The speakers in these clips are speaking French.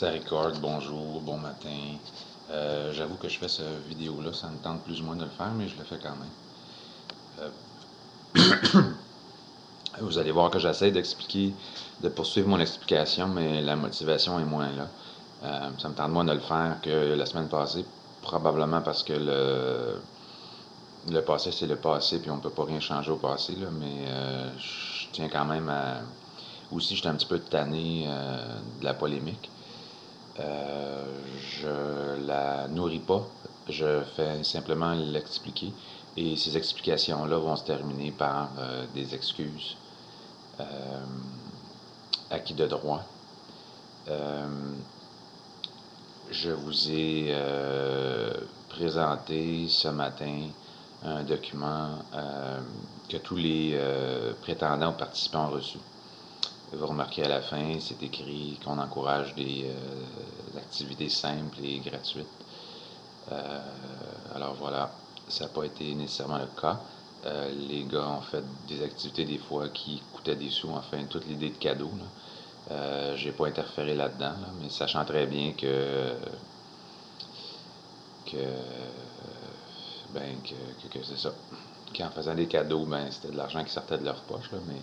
Ça record, bonjour, bon matin. J'avoue que je fais cette vidéo-là, ça me tente plus ou moins de le faire, mais je le fais quand même. Vous allez voir que j'essaie d'expliquer, de poursuivre mon explication, mais la motivation est moins là. Ça me tente moins de le faire que la semaine passée, probablement parce que le passé c'est le passé, puis on ne peut pas rien changer au passé, là, mais je tiens quand même à... Aussi, j'étais un petit peu tanné de la polémique. Euh, je la nourris pas, je fais simplement l'expliquer et ces explications-là vont se terminer par des excuses euh, acquis de droit. Euh, je vous ai présenté ce matin un document que tous les prétendants ou participants ont reçu. Vous remarquez à la fin, c'est écrit qu'on encourage des activités simples et gratuites. Euh, alors voilà, ça n'a pas été nécessairement le cas. Les gars ont fait des activités des fois qui coûtaient des sous, enfin toute l'idée de cadeau. J'ai pas interféré là-dedans, là, mais sachant très bien que, que c'est ça. Qu'en faisant des cadeaux, ben, c'était de l'argent qui sortait de leur poche, là, mais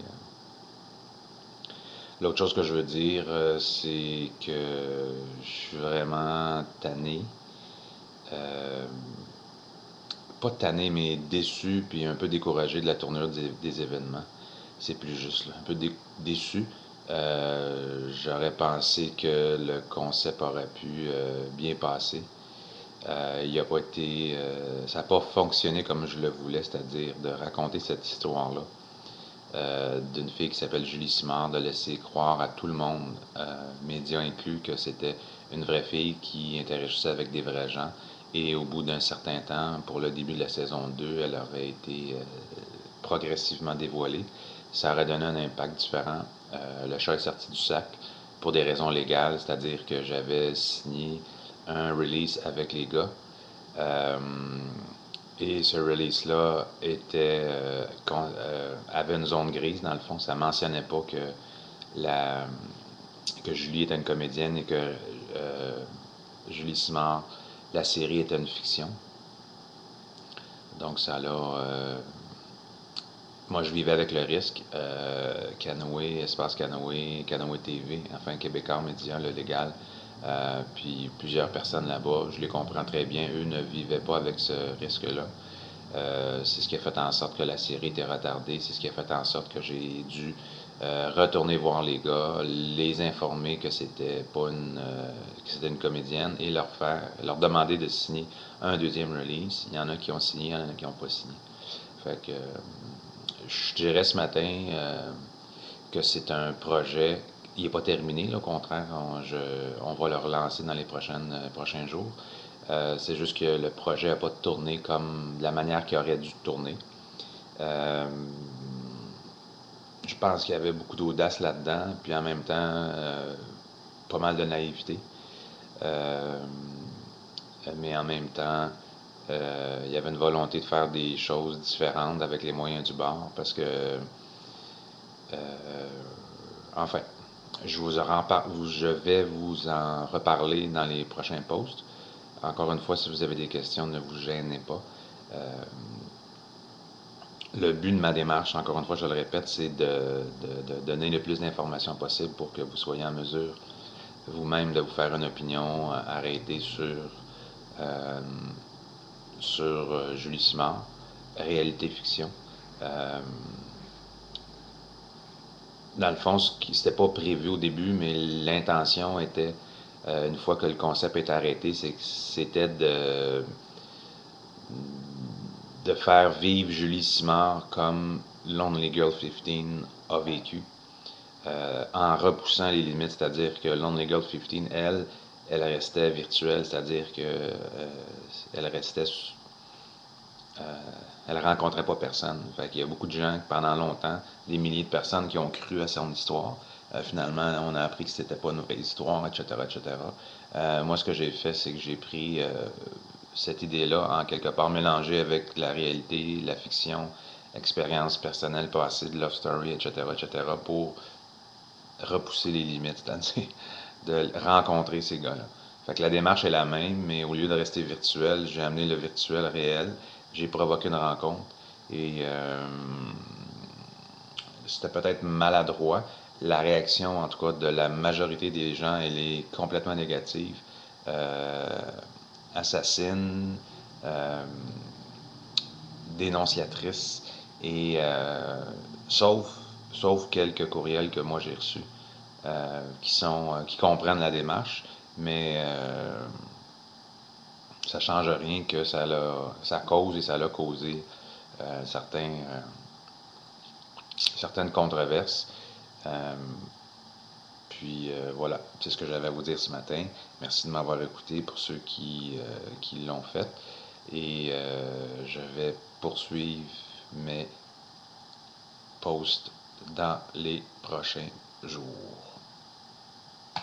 l'autre chose que je veux dire, c'est que je suis vraiment tanné. Euh, Pas tanné, mais déçu, puis un peu découragé de la tournure des événements. C'est plus juste, là. Un peu déçu. J'aurais pensé que le concept aurait pu bien passer. Il a pas été, ça n'a pas fonctionné comme je le voulais, c'est-à-dire de raconter cette histoire-là d'une fille qui s'appelle Julie Simard, de laisser croire à tout le monde, médias inclus, que c'était une vraie fille qui interagissait avec des vrais gens. Et au bout d'un certain temps, pour le début de la saison 2, elle aurait été progressivement dévoilée. Ça aurait donné un impact différent. Le chat est sorti du sac pour des raisons légales, c'est-à-dire que j'avais signé un release avec les gars. Euh, et ce release-là avait une zone grise, dans le fond. Ça ne mentionnait pas que Julie était une comédienne et que Julie Simard, la série était une fiction. Donc ça l'a... moi, je vivais avec le risque. Canoë, Espace Canoë, Canoë TV, enfin Québécois Média, le légal. Puis plusieurs personnes là-bas, je les comprends très bien, eux ne vivaient pas avec ce risque-là. C'est ce qui a fait en sorte que la série était retardée, c'est ce qui a fait en sorte que j'ai dû retourner voir les gars, les informer que c'était pas que c'était une comédienne et leur demander de signer un deuxième release. Il y en a qui ont signé, il y en a qui n'ont pas signé. Fait que je dirais ce matin que c'est un projet, il n'est pas terminé, là, au contraire, on va le relancer dans les prochains jours. C'est juste que le projet n'a pas tourné comme de la manière qu'il aurait dû tourner. Euh, je pense qu'il y avait beaucoup d'audace là-dedans, puis en même temps, pas mal de naïveté. Euh, mais en même temps, il y avait une volonté de faire des choses différentes avec les moyens du bord, parce que enfin, je vais vous en reparler dans les prochains posts. Encore une fois, si vous avez des questions, ne vous gênez pas. Euh, le but de ma démarche, encore une fois, je le répète, c'est de donner le plus d'informations possible pour que vous soyez en mesure vous-même de vous faire une opinion arrêtée euh, sur Julie Simard, réalité fiction. Euh, Dans le fond, c'était pas prévu au début, mais l'intention était, une fois que le concept est arrêté, c'était de faire vivre Julie Simard comme Lonely Girl 15 a vécu, en repoussant les limites, c'est-à-dire que Lonely Girl 15, elle restait virtuelle, c'est-à-dire que elle restait elle rencontrait pas personne. Fait qu'il y a beaucoup de gens pendant longtemps, des milliers de personnes qui ont cru à son histoire. Finalement, on a appris que c'était pas une vraie histoire, etc., etc. Moi, ce que j'ai fait, c'est que j'ai pris cette idée-là en quelque part mélangée avec la réalité, la fiction, expérience personnelle passée, de love story, etc., etc., pour repousser les limites, c'est-à-dire de rencontrer ces gars-là. Fait que la démarche est la même, mais au lieu de rester virtuel, j'ai amené le virtuel réel. J'ai provoqué une rencontre et c'était peut-être maladroit. La réaction, en tout cas, de la majorité des gens, elle est complètement négative. Euh, Assassine, euh, dénonciatrice, et sauf, sauf quelques courriels que moi j'ai reçus qui comprennent la démarche, mais ça change rien que ça cause et ça a causé certaines controverses. Euh, voilà, c'est ce que j'avais à vous dire ce matin. Merci de m'avoir écouté pour ceux qui l'ont fait. Et je vais poursuivre mes posts dans les prochains jours.